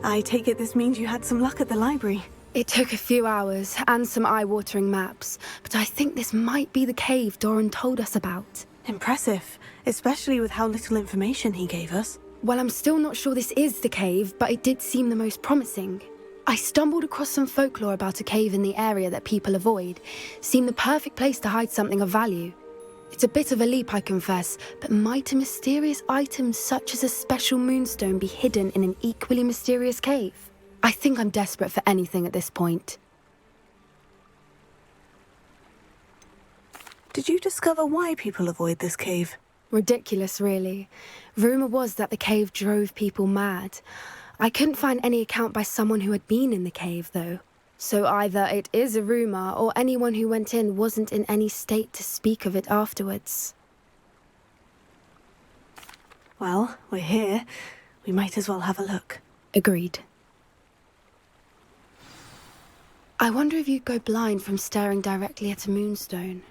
I take it this means you had some luck at the library. It took a few hours and some eye-watering maps, but I think this might be the cave Doran told us about. Impressive, especially with how little information he gave us. Well, I'm still not sure this is the cave, but it did seem the most promising. I stumbled across some folklore about a cave in the area that people avoid. Seemed the perfect place to hide something of value. It's a bit of a leap, I confess, but might a mysterious item such as a special moonstone be hidden in an equally mysterious cave? I think I'm desperate for anything at this point. Did you discover why people avoid this cave? Ridiculous, really. Rumour was that the cave drove people mad. I couldn't find any account by someone who had been in the cave, though. So either it is a rumour, or anyone who went in wasn't in any state to speak of it afterwards. Well, we're here. We might as well have a look. Agreed. I wonder if you'd go blind from staring directly at a moonstone.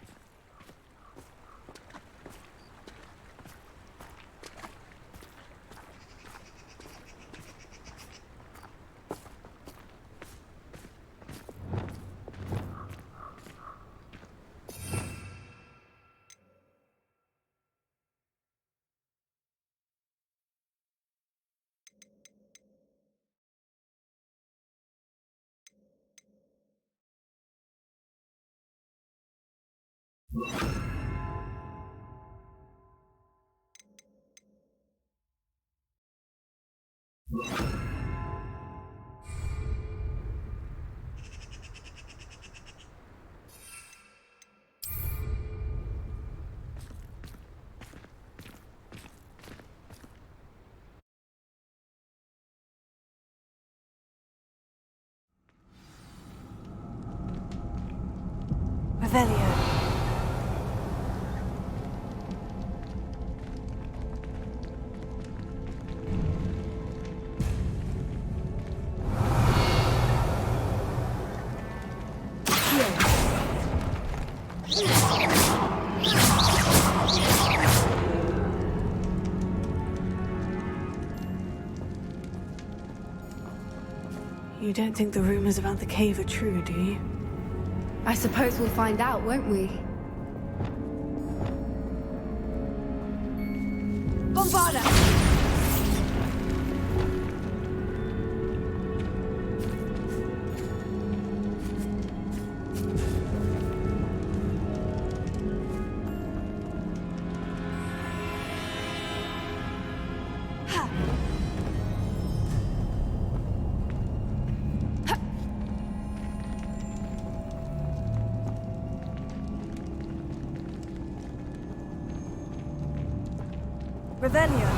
Revelio. You don't think the rumors about the cave are true, do you? I suppose we'll find out, won't we? Bombarda! Revelio.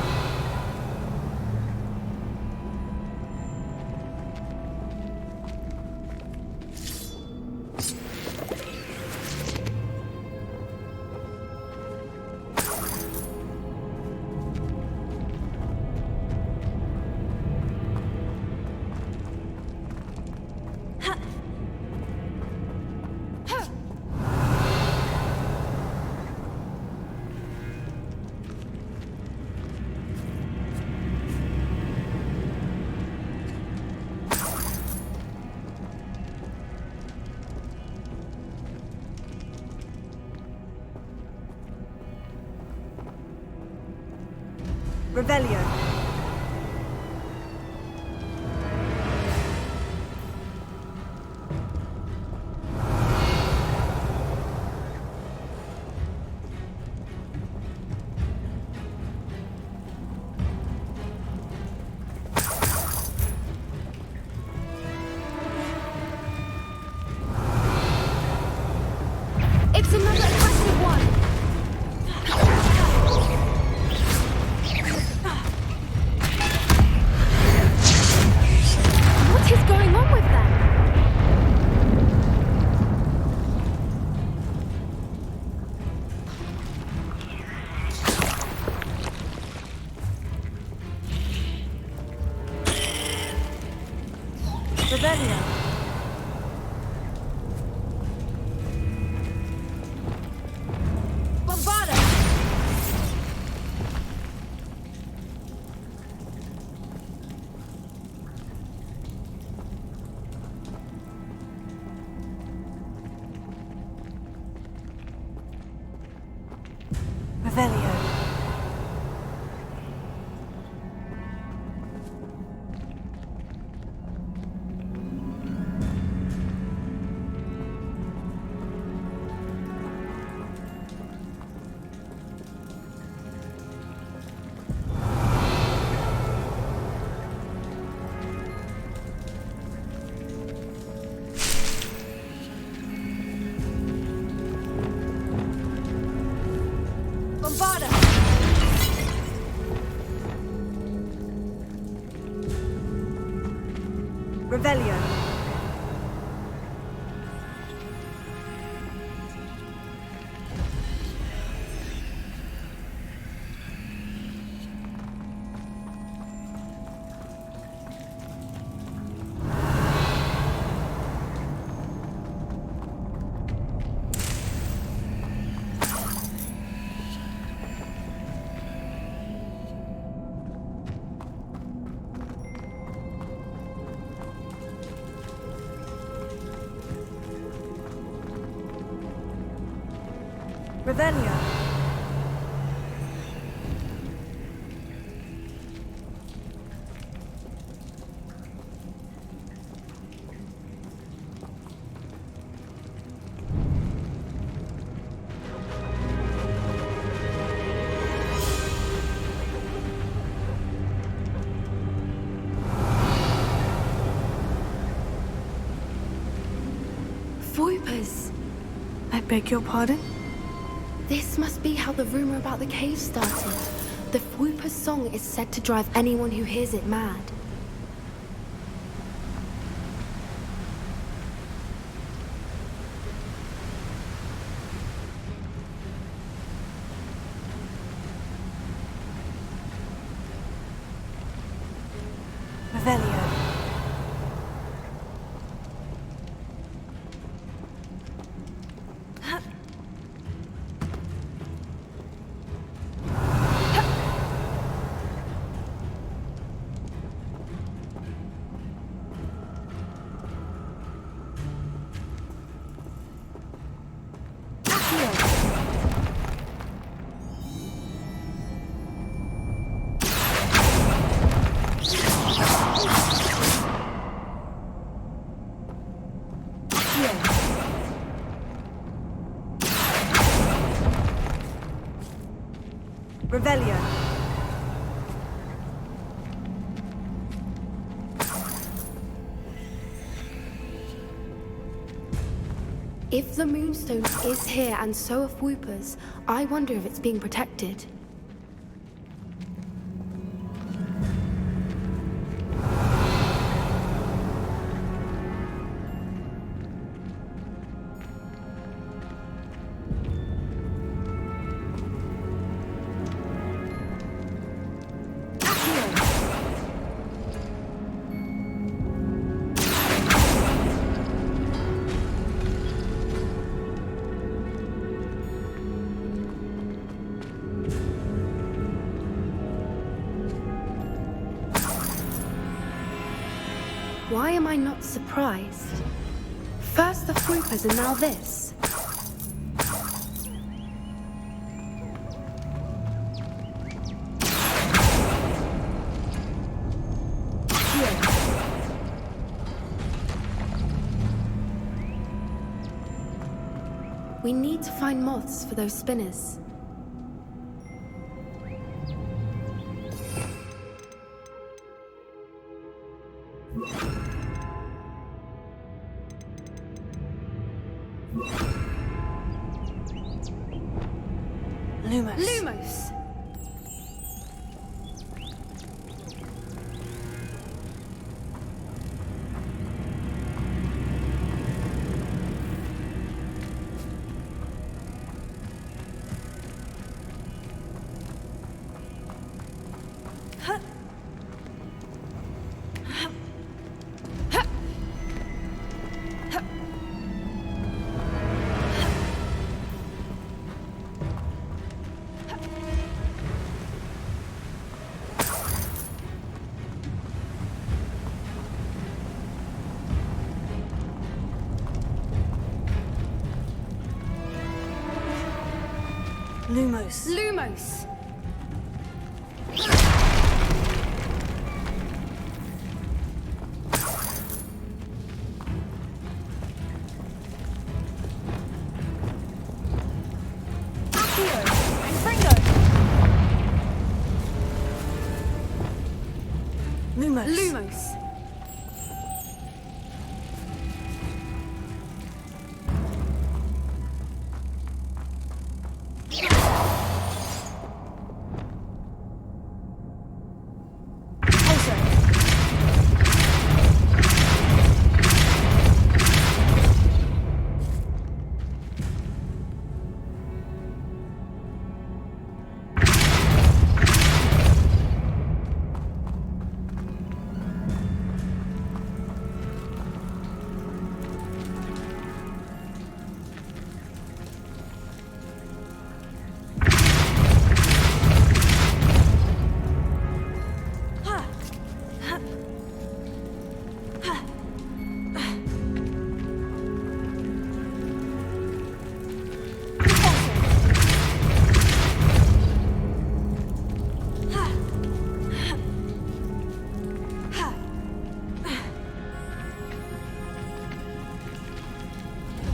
Revelio. It's another aggressive one! What is going on with them? Revelio. Bombarda! Revelio. Bombarda! Revelio. Revelio. Voipers! I beg your pardon? This must be how the rumor about the cave started. The Voiper's song is said to drive anyone who hears it mad. Revelio. Revelio. If the Moonstone is here and so are Voipers, I wonder if it's being protected. Why am I not surprised? First the Voipers and now this. We need to find moths for those spinners. Lumos. Lumos! Lumos. Lumos! Lumos. Lumos!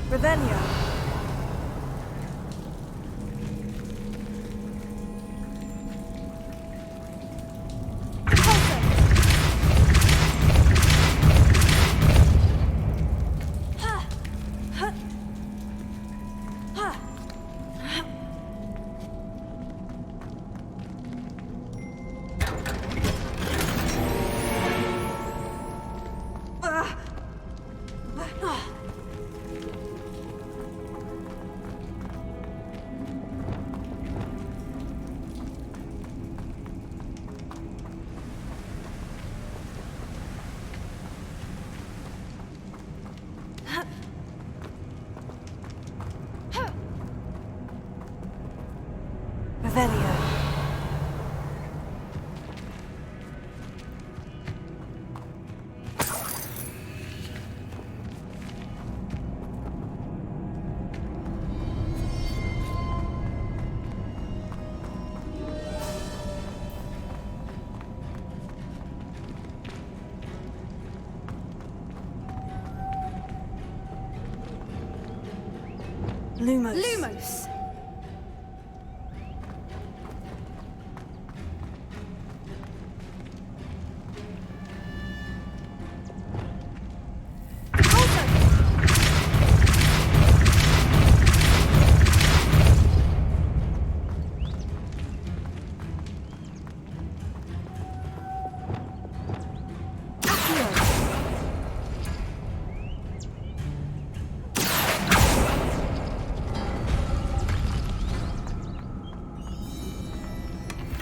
Revelio. Revelio. Lumos. Lumos!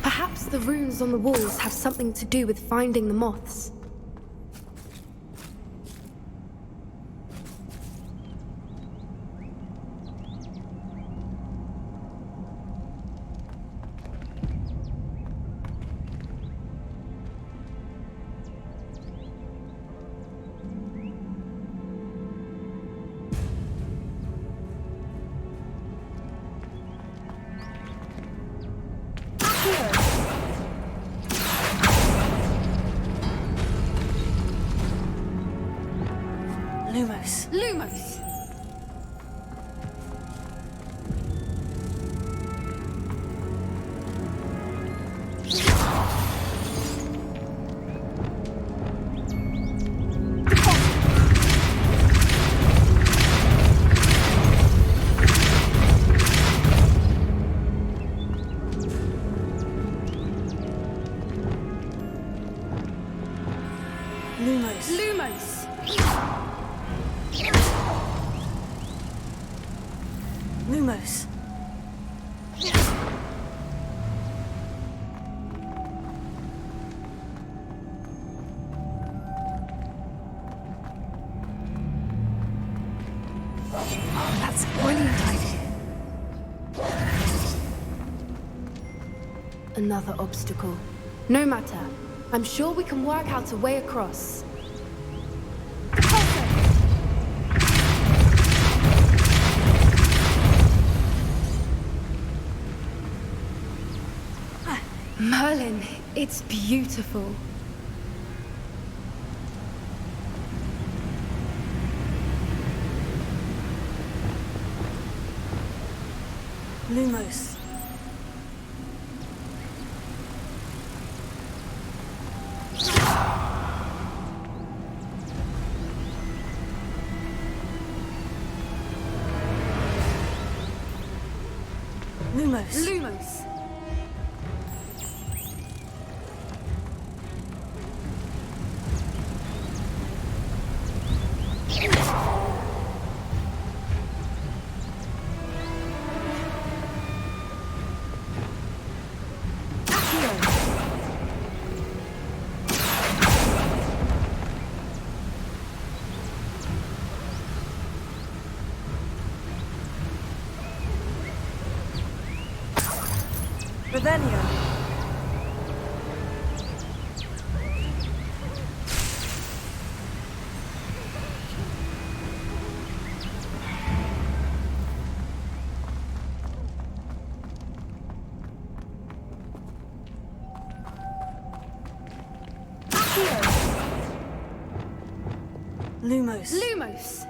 Perhaps the runes on the walls have something to do with finding the moths. Lumos. Lumos! Lumos. Lumos! Lumos. Oh, that's a brilliant idea. Another obstacle. No matter. I'm sure we can work out a way across. Merlin, it's beautiful. Lumos. Lumos. Lumos. Revelio. Lumos. Lumos.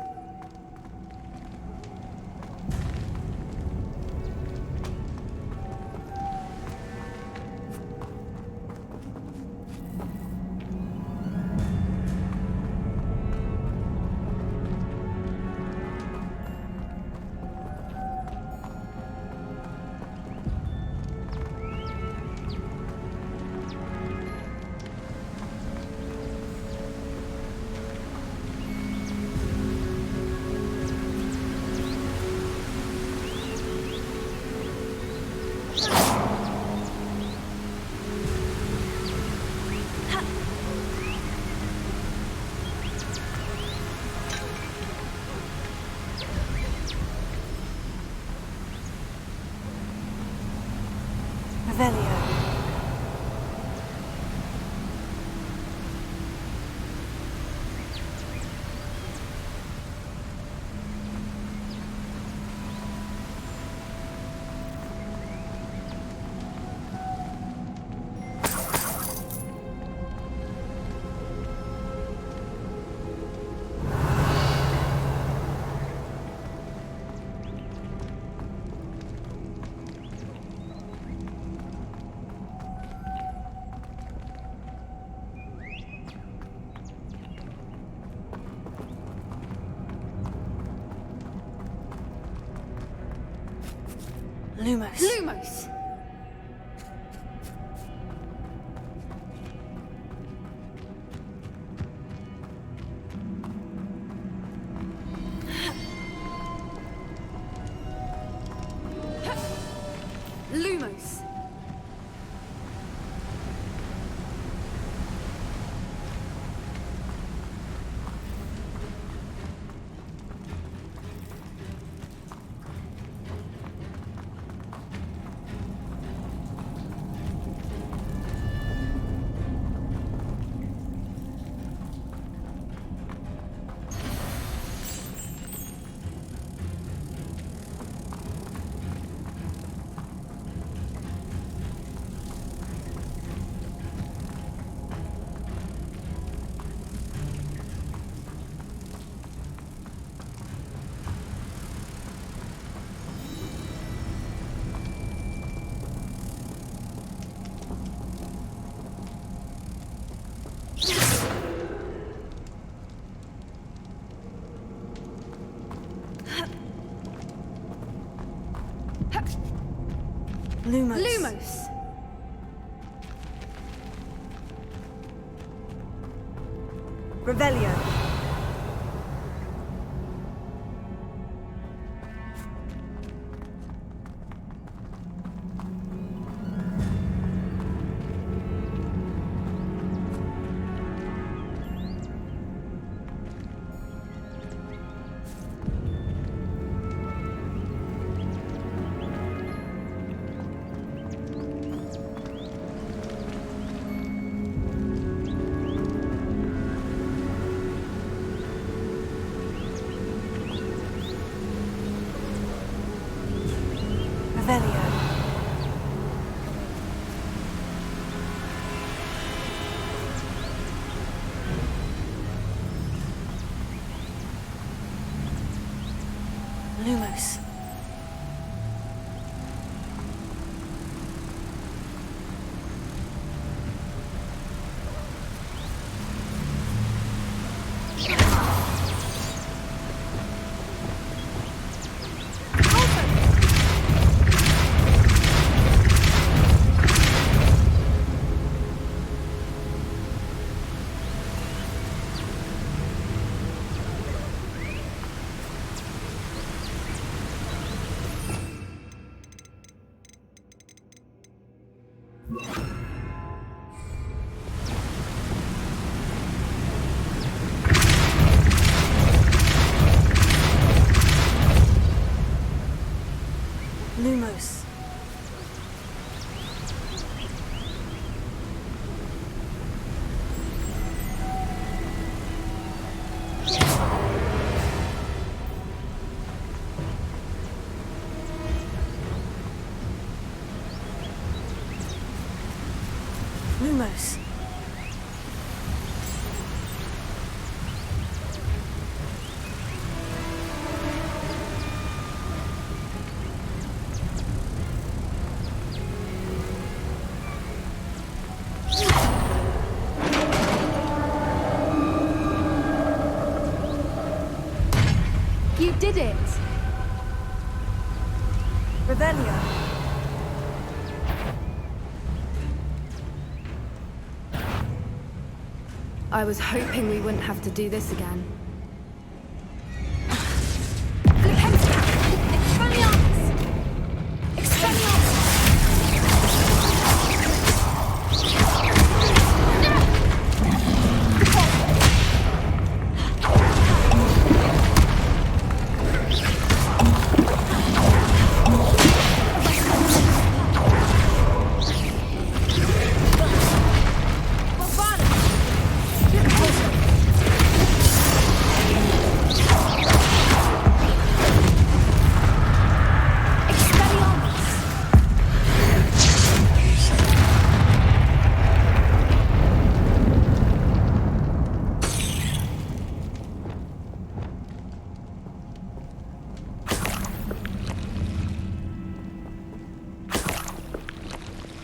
Revelio. Lumos. Lumos. Lumos. Lumos. Lumos. Revelio. Revelio. Lumos. You did it! Revelio. I was hoping we wouldn't have to do this again.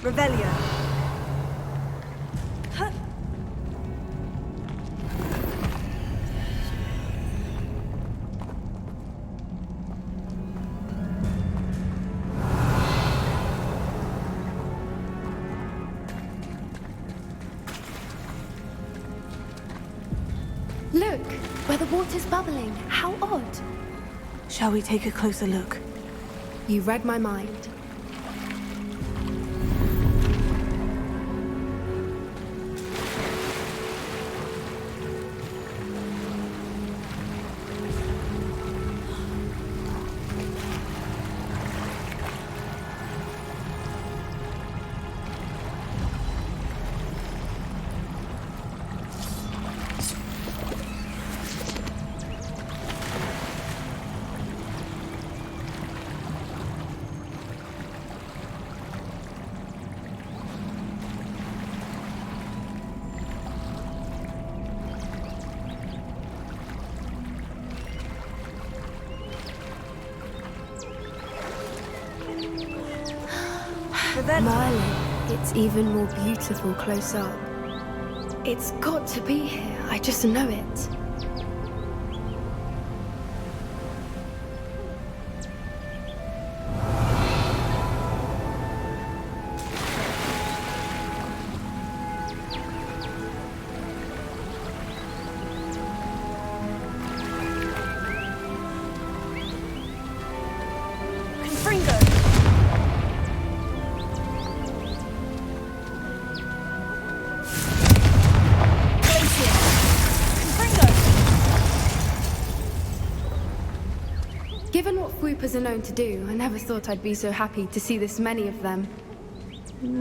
Revelio. Look, where the water's bubbling. How odd. Shall we take a closer look? You read my mind. Merlin, it's even more beautiful close up. It's got to be here, I just know it. Given what Fwoopers are known to do, I never thought I'd be so happy to see this many of them.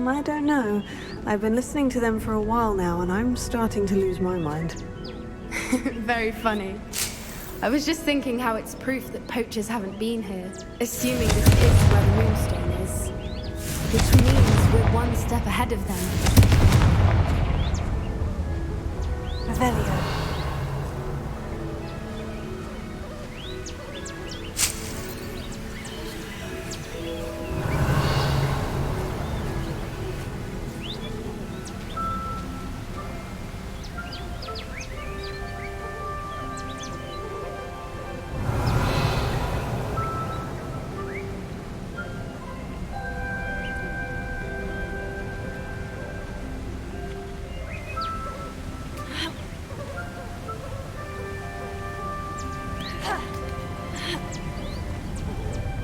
I don't know. I've been listening to them for a while now, and I'm starting to lose my mind. Very funny. I was just thinking how it's proof that poachers haven't been here, assuming this is where the Moonstone is. Which means we're one step ahead of them. Revelio.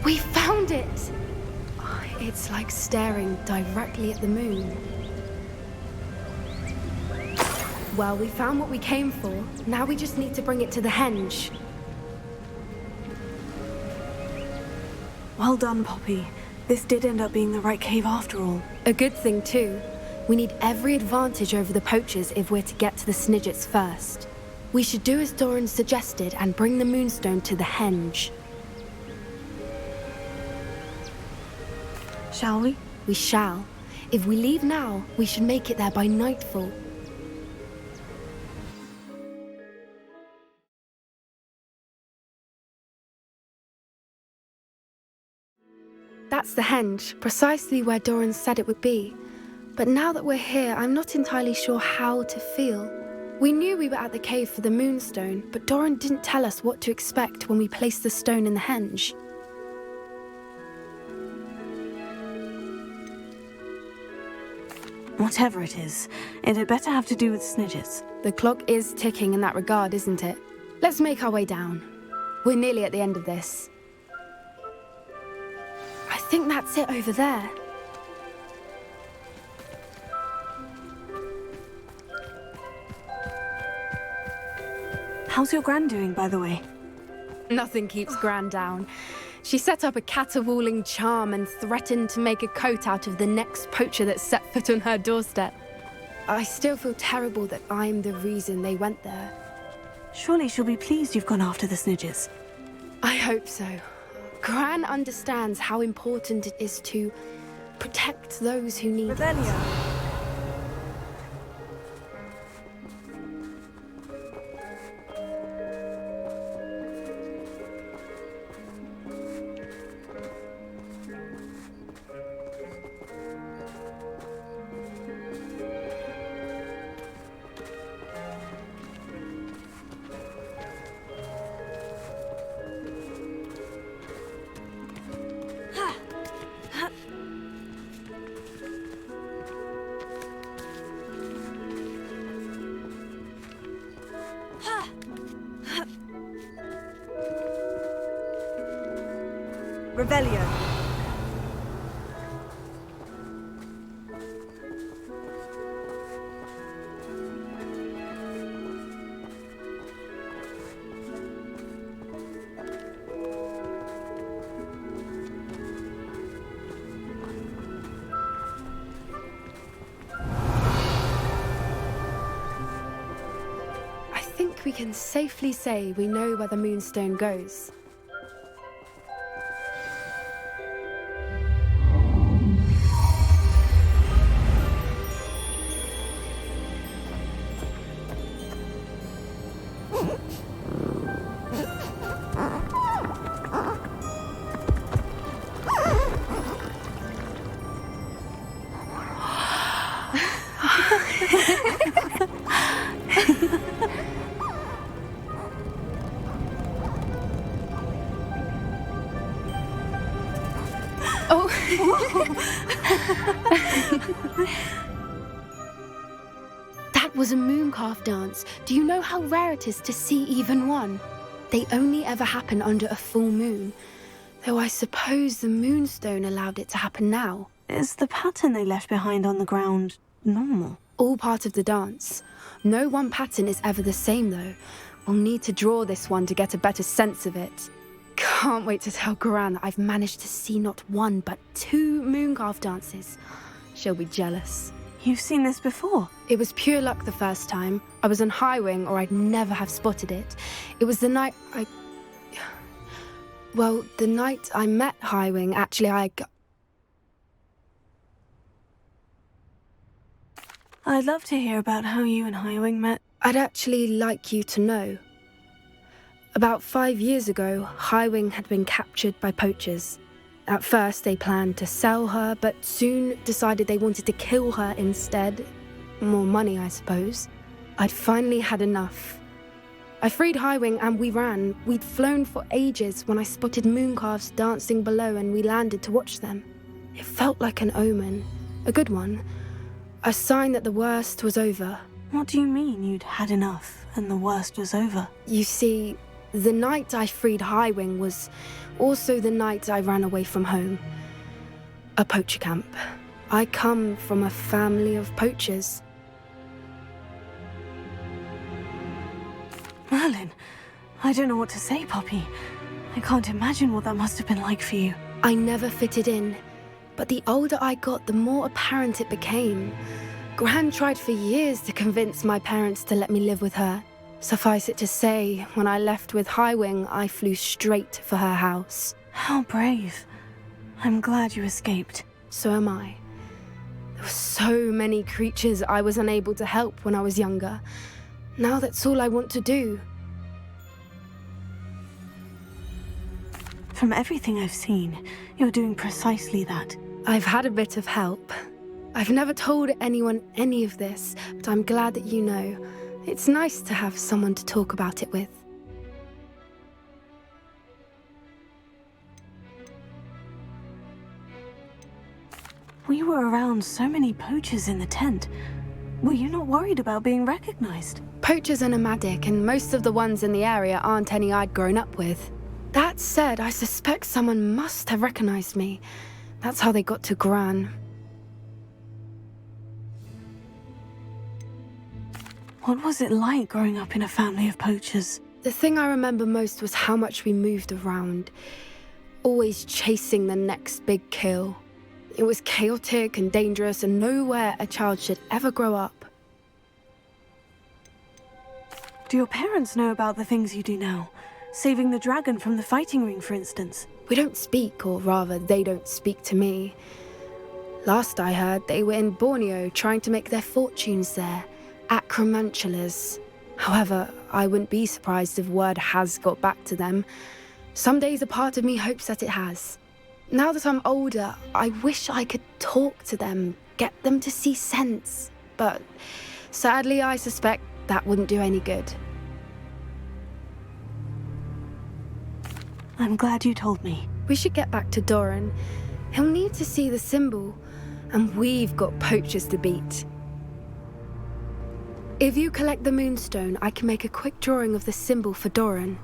We found it! It's like staring directly at the moon. Well, we found what we came for. Now we just need to bring it to the henge. Well done, Poppy. This did end up being the right cave after all. A good thing, too. We need every advantage over the poachers if we're to get to the Snidgets first. We should do as Doran suggested and bring the Moonstone to the henge. Shall we? We shall. If we leave now, we should make it there by nightfall. That's the henge, precisely where Doran said it would be. But now that we're here, I'm not entirely sure how to feel. We knew we were at the cave for the moonstone, but Doran didn't tell us what to expect when we placed the stone in the henge. Whatever it is, it had better have to do with Snidges. The clock is ticking in that regard, isn't it? Let's make our way down. We're nearly at the end of this. I think that's it over there. How's your Gran doing, by the way? Nothing keeps Gran down. She set up a caterwauling charm and threatened to make a coat out of the next poacher that set foot on her doorstep. I still feel terrible that I'm the reason they went there. Surely she'll be pleased you've gone after the Snidges. I hope so. Gran understands how important it is to protect those who need it. Revelio. I think we can safely say we know where the moonstone goes. Oh! That was a mooncalf dance. Do you know how rare it is to see even one? They only ever happen under a full moon. Though I suppose the moonstone allowed it to happen now. Is the pattern they left behind on the ground normal? All part of the dance. No one pattern is ever the same, though. We'll need to draw this one to get a better sense of it. Can't wait to tell Gran that I've managed to see not one, but 2 mooncalf dances. She'll be jealous. You've seen this before? It was pure luck the first time. I was on Highwing, or I'd never have spotted it. It was the night the night I met Highwing, actually, I'd love to hear about how you and Highwing met. I'd actually like you to know. About 5 years ago, Highwing had been captured by poachers. At first, they planned to sell her, but soon decided they wanted to kill her instead. More money, I suppose. I'd finally had enough. I freed Highwing and we ran. We'd flown for ages when I spotted mooncalves dancing below and we landed to watch them. It felt like an omen. A good one. A sign that the worst was over. What do you mean you'd had enough and the worst was over? You see, the night I freed Highwing was also the night I ran away from home. A poacher camp. I come from a family of poachers. Merlin, I don't know what to say, Poppy. I can't imagine what that must have been like for you. I never fitted in, but the older I got, the more apparent it became. Gran tried for years to convince my parents to let me live with her. Suffice it to say, when I left with Highwing, I flew straight for her house. How brave. I'm glad you escaped. So am I. There were so many creatures I was unable to help when I was younger. Now that's all I want to do. From everything I've seen, you're doing precisely that. I've had a bit of help. I've never told anyone any of this, but I'm glad that you know. It's nice to have someone to talk about it with. We were around so many poachers in the tent. Were you not worried about being recognized? Poachers are nomadic, and most of the ones in the area aren't any I'd grown up with. That said, I suspect someone must have recognized me. That's how they got to Gran. What was it like growing up in a family of poachers? The thing I remember most was how much we moved around, always chasing the next big kill. It was chaotic and dangerous, and nowhere a child should ever grow up. Do your parents know about the things you do now? Saving the dragon from the fighting ring, for instance. We don't speak, or rather, they don't speak to me. Last I heard, they were in Borneo trying to make their fortunes there. Acromantulas. However, I wouldn't be surprised if word has got back to them. Some days a part of me hopes that it has. Now that I'm older, I wish I could talk to them, get them to see sense. But sadly, I suspect that wouldn't do any good. I'm glad you told me. We should get back to Doran. He'll need to see the symbol, and we've got poachers to beat. If you collect the moonstone, I can make a quick drawing of the symbol for Doran.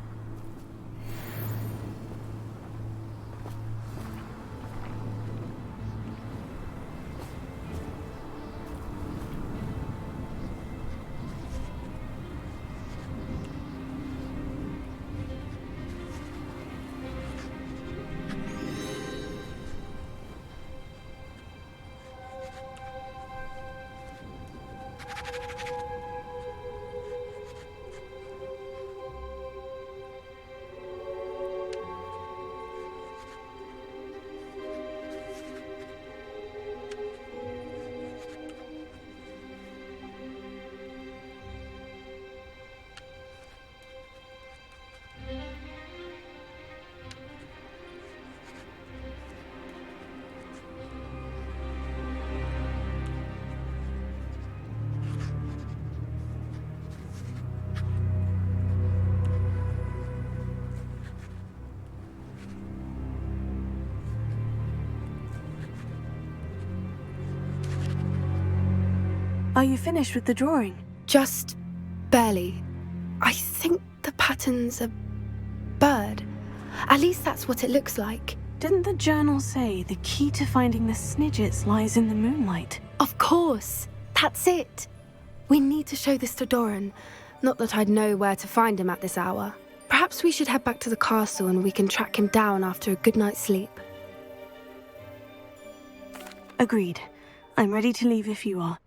Are you finished with the drawing? Just barely. I think the pattern's a bird. At least that's what it looks like. Didn't the journal say the key to finding the Snidgets lies in the moonlight? Of course. That's it. We need to show this to Doran. Not that I'd know where to find him at this hour. Perhaps we should head back to the castle and we can track him down after a good night's sleep. Agreed. I'm ready to leave if you are.